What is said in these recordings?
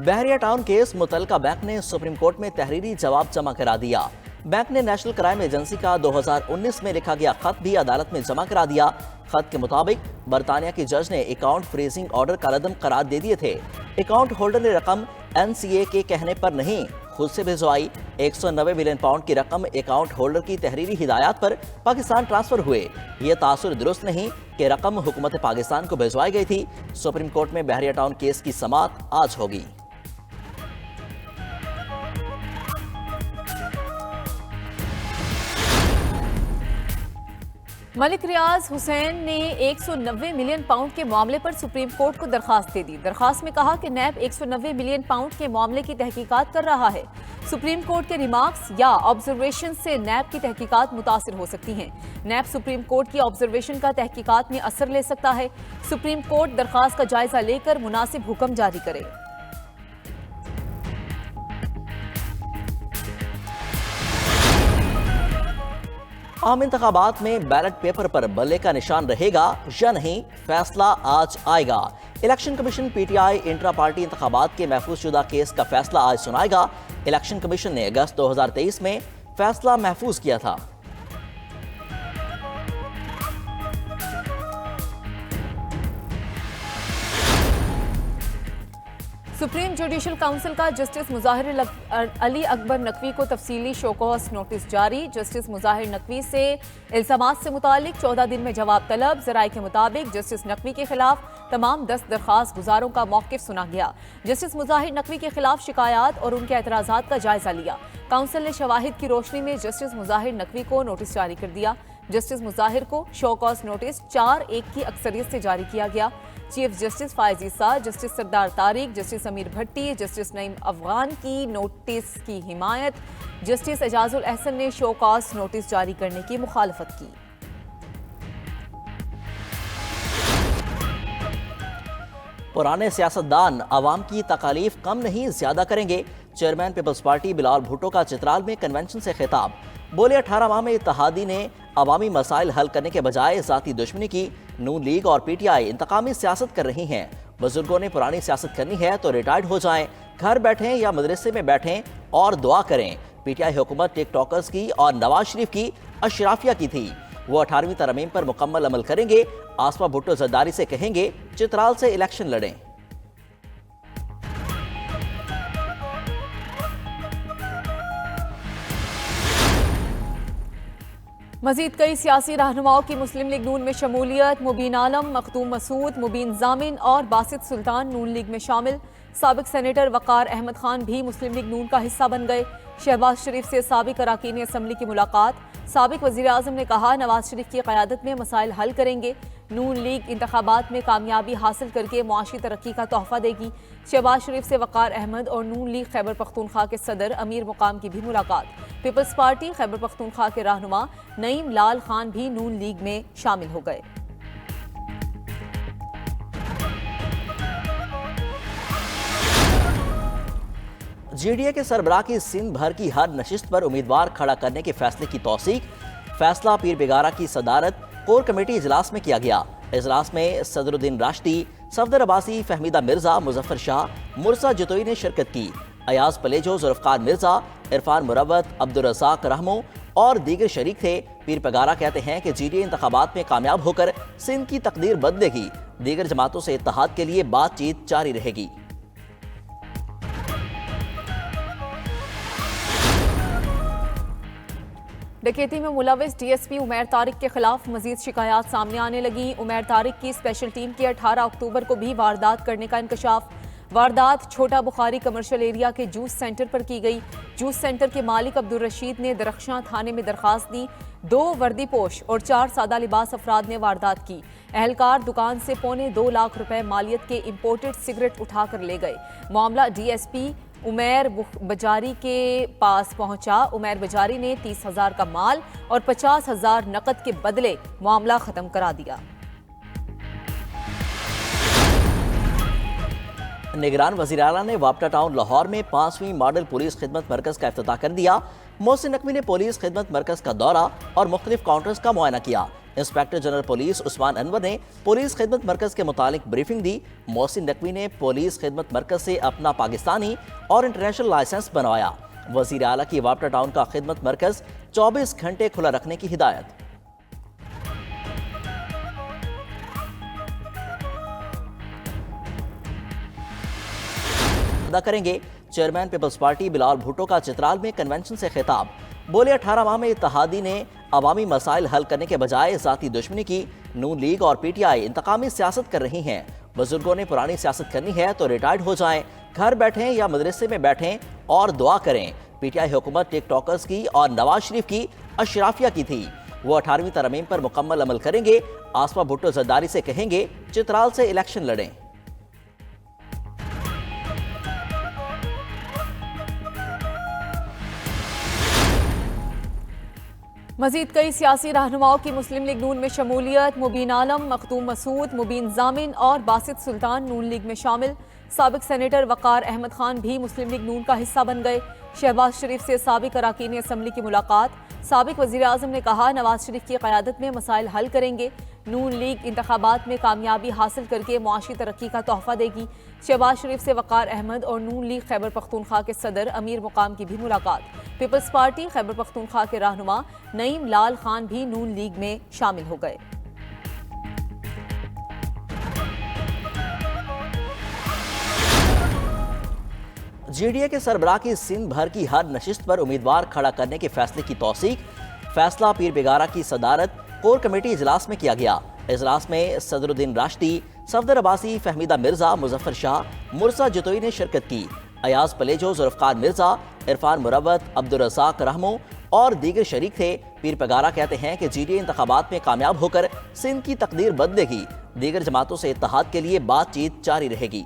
बहरिया town case मुतलका bank ने supreme court में तहरीरी जवाब जमा करा दिया। बैंक ने नेशनल क्राइम एजेंसी का 2019 में लिखा गया खत भी अदालत में जमा करा दिया। खत के मुताबिक बरतानिया की जज ने अकाउंट फ्रीजिंग ऑर्डर का रद्द करार दे दिए थे। अकाउंट होल्डर ने रकम NCA के कहने पर नहीं खुद से भिजवाई। 190 मिलियन पाउंड की रकम अकाउंट होल्डर की तहरीरी हिदायत पर पाकिस्तान ट्रांसफर हुए। यह तासुर दुरुस्त नहीं कि रकम हुकूमत पाकिस्तान को भिजवाई गई थी। सुप्रीम कोर्ट में बहरिया टाउन केस की समाअत आज होगी। मलिक रियाज हुसैन ने 190 मिलियन पाउंड के मामले पर सुप्रीम कोर्ट को दरखास्त दे दी। दरखास्त में कहा कि नैब 190 मिलियन पाउंड के मामले की तहकीकात कर रहा है। सुप्रीम कोर्ट के रिमार्क्स या ऑब्जर्वेशन से नैब की तहकीकात मुतासिर हो सकती हैं। नैब सुप्रीम कोर्ट की ऑब्जर्वेशन का तहकीकात में असर ले सकता है। सुप्रीम कोर्ट दरखास्त का जायजा लेकर मुनासिब हुक्म जारी करे। आम इंतखाबात में बैलेट पेपर पर बल्ले का निशान रहेगा या नहीं, फैसला आज आएगा। Election commission PTI intra party इंतखाबात के महफूजशुदा केस का फैसला आज सुनाएगा। इलेक्शन कमीशन ने अगस्त 2023 में फैसला महफूज किया था। सुप्रीम जुडिशल काउंसिल का जस्टिस मुजाहिर अली अकबर नकवी को तफसीली शोकॉस नोटिस जारी। जस्टिस मुजाहिर नकवी से इल्जामात से मुतालिक 14 दिन में जवाब तलब। जराये के मुताबिक जस्टिस नकवी के खिलाफ तमाम 10 दरखास्त गुजारों का मौक़िफ़ सुना गया। जस्टिस मुजाहिर नकवी के खिलाफ शिकायत और उनके एतराज़ात का जायजा लिया। काउंसिल ने शवाहिद की रोशनी में जस्टिस मुजाहिर नकवी को नोटिस जारी कर दिया। जस्टिस मुजाहिर को शोकॉस नोटिस 4-1 की अक्सरियत से जारी किया गया। चीफ जस्टिस फायजी साद, जस्टिस सरदार तारिक, जस्टिस अमीर भट्टी, जस्टिस नईम अफगान की नोटिस की हिमायत। जस्टिस एजाजुल अहसन ने शोकॉस नोटिस जारी करने की मुखालफत की। पुराने सियासतदान आवाम की तकालीफ कम नहीं ज्यादा करेंगे। Chairman People's Party Bilawal Bhutto का चित्राल में कन्वेंशन से खिताब। बोले 18 माह में इत्तेहादी ने अवामी मसाइल हल करने के बजाय जाती दुश्मनी की। नून लीग और PTI इंतकामी सियासत कर रही हैं। बुजुर्गों ने पुरानी सियासत करनी है तो रिटायर्ड हो जाएं, घर बैठें या मदरसे में बैठें और दुआ करें। PTI हुकूमत टिकटॉकर्स की और नवाज शरीफ की अशराफिया की थी। वो 18वीं तरमीम पर मुकम्मल अमल करेंगे। आसमा भुट्टो जरदारी से कहेंगे चित्राल से इलेक्शन लड़ें। मजीद कई सियासी रहनुमाओं की मुस्लिम लीग नून में शमूलियत। मुबीन आलम, मखदूम मसूद, मुबीन जामिन और बासित सुल्तान नून लीग में शामिल। साबिक सेनेटर वकार अहमद खान भी मुस्लिम लीग नून का हिस्सा बन गए। शहबाज शरीफ से साबिक अरकान असम्बली की मुलाकात। साबिक वज़ीर आज़म ने कहा नवाज शरीफ की क़यादत में मसाइल हल करेंगे। नून लीग इंतखाबात में कामयाबी हासिल करके मुआशी तरक्की का तोहफा देगी। शहबाज शरीफ से वकार अहमद और नून लीग खैबर पख्तूनख्वा के सदर अमीर मुकाम की भी मुलाकात। पीपल्स पार्टी खैबर पख्तूनख्वा के रहनुमा नईम लाल खान भी नून लीग में शामिल हो गए। GDA के सरबराह की सिंध भर की हर नशिस्त पर उम्मीदवार खड़ा करने के फैसले की तौसीक। फैसला पीर बेगारा की सदारत कोर कमेटी इजलास में किया गया। इजलास में सदरुद्दीन राश्दी, सफदर अब्बासी, फहमीदा मिर्जा, मुजफ्फर शाह, मुर्सा जतोई ने शिरकत की। अयाज पलेजो, जुल्फ़कार मिर्जा, इरफान मुरवत, अब्दुल रज़ाक रहमो और दीगर शरीक थे। पीर बेगारा कहते हैं कि GDA इंतखाबात में कामयाब होकर सिंध की तकदीर बदलेगी। दीगर जमातों से इत्तेहाद के लिए बातचीत जारी रहेगी। डकैती में मुलविस DSP उमैर तारिक के खिलाफ मजीद शिकायत सामने आने लगी। उमैर तारिक की स्पेशल टीम की 18 अक्टूबर को भी वारदात करने का इंकशाफ। वारदात छोटा बुखारी कमर्शियल एरिया के जूस सेंटर पर की गई। जूस सेंटर के मालिक अब्दुल रशीद ने दरख्शां थाने में दरखास्त दी। 2 वर्दीपोश और 4 सादा लिबास अफराद ने वारदात की। एहलकार दुकान से ₹2.25 लाख मालियत के इम्पोर्टेड सिगरेट उठाकर ले गए। मामला DSP उमैर बजारी के पास पहुंचा। उमैर बजारी ने 30,000 का माल और 50,000 नकद के बदले मामला खत्म करा दिया। निगरान वज़ीर आला ने वापटा टाउन लाहौर में 5वीं मॉडल पुलिस खिदमत मरकज का इफ्तिताह कर दिया। मोहसिन नकवी ने पुलिस खिदमत मरकज का दौरा और मुख्तलिफ काउंटर्स का मुआयना किया। Inspector general police Usman Anwar ने पुलिस खिदमत मरकज के मुतालिक ब्रीफिंग दी। मोहसिन नकवी ने पुलिस खिदमत मरकज से अपना पाकिस्तानी और इंटरनेशनल लाइसेंस बनवाया। वजीर आला की वापटा टाउन का खिदमत मरकज 24 घंटे खुला रखने की हिदायत। अदा करेंगे। Chairman People's Party Bilawal Bhutto का चित्राल में कन्वेंशन से खिताब। बोले 18 माह में इत्तेहादी ने अवामी मसाइल हल करने के बजाय जाती दुश्मनी की। नून लीग और पीटीआई इंतकामी सियासत कर रही हैं। बुजुर्गों ने पुरानी सियासत करनी है तो रिटायर्ड हो जाएं, घर बैठें या मदरसे में बैठें और दुआ करें। पीटीआई हुकूमत टिकटॉकर्स की और नवाज शरीफ की अशराफिया की थी। वो 18वीं तरमीम पर मुकम्मल अमल करेंगे। आसफा भुट्टो जरदारी से कहेंगे चित्राल से इलेक्शन लड़ें। मजीद कई सियासी रहनुमाओं की मुस्लिम लीग नून में शमूलियत। मुबीन आलम, मखदूम मसूद, मुबीन जामिन और बासित सुल्तान नून लीग में शामिल। साबिक सेनेटर वकार अहमद खान भी मुस्लिम लीग नून का हिस्सा बन गए। शहबाज शरीफ से साबिक अरकान असम्बली की मुलाकात। साबिक वज़ीर आज़म ने कहा नवाज शरीफ की क़यादत में मसाइल हल करेंगे। नून लीग इंतखाबात में कामयाबी हासिल करके मुआशी तरक्की का तोहफा देगी। शहबाज शरीफ से वकार अहमद और नून लीग खैबर पख्तूनख्वा के सदर अमीर मुकाम की भी मुलाकात। पीपल्स पार्टी खैबर पख्तूनख्वा के रहनुमा नईम लाल खान भी नून लीग में शामिल हो गए। जेडीए के सरबराह की सिंध भर की हर नशिस्त पर उम्मीदवार खड़ा करने के फैसले की तौसीक। फैसला पीर बेगारा की सदारत कोर कमेटी इजलास में किया गया। इजलास में सदरुद्दीन राश्दी, सफदर अब्बासी, फहमीदा मिर्जा, मुजफ्फर शाह, मुर्सा जतोई ने शिरकत की। अयाज पलेजो, जुल्फकार मिर्जा, इरफान मुरवत, अब्दुल रज़ाक रहमो और दीगर शरीक थे। पीर बेगारा कहते हैं कि जेडीए इंतखाबात में कामयाब होकर सिंध की तकदीर बदलेगी। दीगर जमातों से इत्तेहाद के लिए बातचीत जारी रहेगी।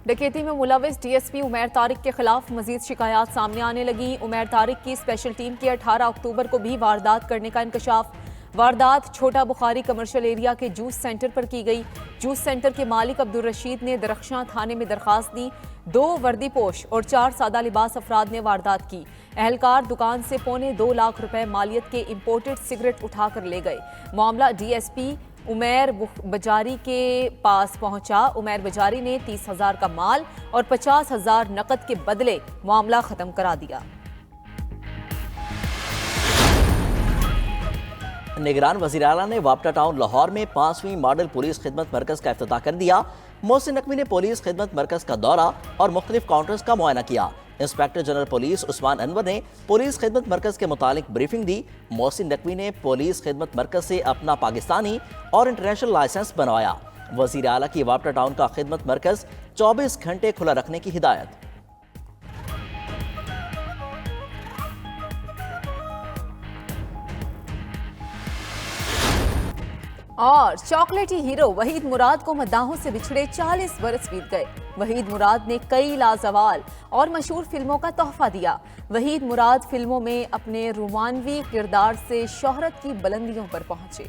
डकैती में मुलविस डीएसपी उमैर तारिक के खिलाफ मजीद शिकायत सामने आने लगी। उमैर तारिक की स्पेशल टीम की 18 अक्टूबर को भी वारदात करने का इंकशाफ। वारदात छोटा बुखारी कमर्शियल एरिया के जूस सेंटर पर की गई। जूस सेंटर के मालिक अब्दुल रशीद ने दरख्शां थाने में दरखास्त दी। 2 वर्दीपोश और 4 सादा लिबास अफराद ने वारदात की। एहलकार दुकान से ₹2.25 लाख मालियत के इंपोर्टेड सिगरेट उठाकर ले गए। मामला डीएसपी उमैर बजारी के पास पहुंचा। उमैर बजारी ने 30,000 का माल और 50,000 नकद के बदले मामला खत्म करा दिया। निगरान वज़ीर आला ने वापटा टाउन लाहौर में 5वीं मॉडल पुलिस खिदमत मरकज का इफ्तिताह कर दिया। मोहसिन नकवी ने पुलिस खिदमत मरकज का दौरा और मुख्तलिफ काउंटर्स का मुआयना किया। Inspector general police Usman Anwar ने पुलिस खिदमत मरकज के मुतालिक ब्रीफिंग दी। मोहसिन नकवी ने पुलिस खिदमत मरकज से अपना पाकिस्तानी और इंटरनेशनल लाइसेंस बनवाया। वज़ीर आला की वापटा टाउन का खिदमत मरकज 24 घंटे खुला रखने की हिदायत। और चॉकलेटी हीरो वहीद मुराद को मद्दाहों से बिछड़े 40 बरस बीत गए। वहीद मुराद ने कई लाजवाल और मशहूर फिल्मों का तोहफा दिया। वहीद मुराद फिल्मों में अपने रोमानवी किरदार से शोहरत की बुलंदियों पर पहुंचे।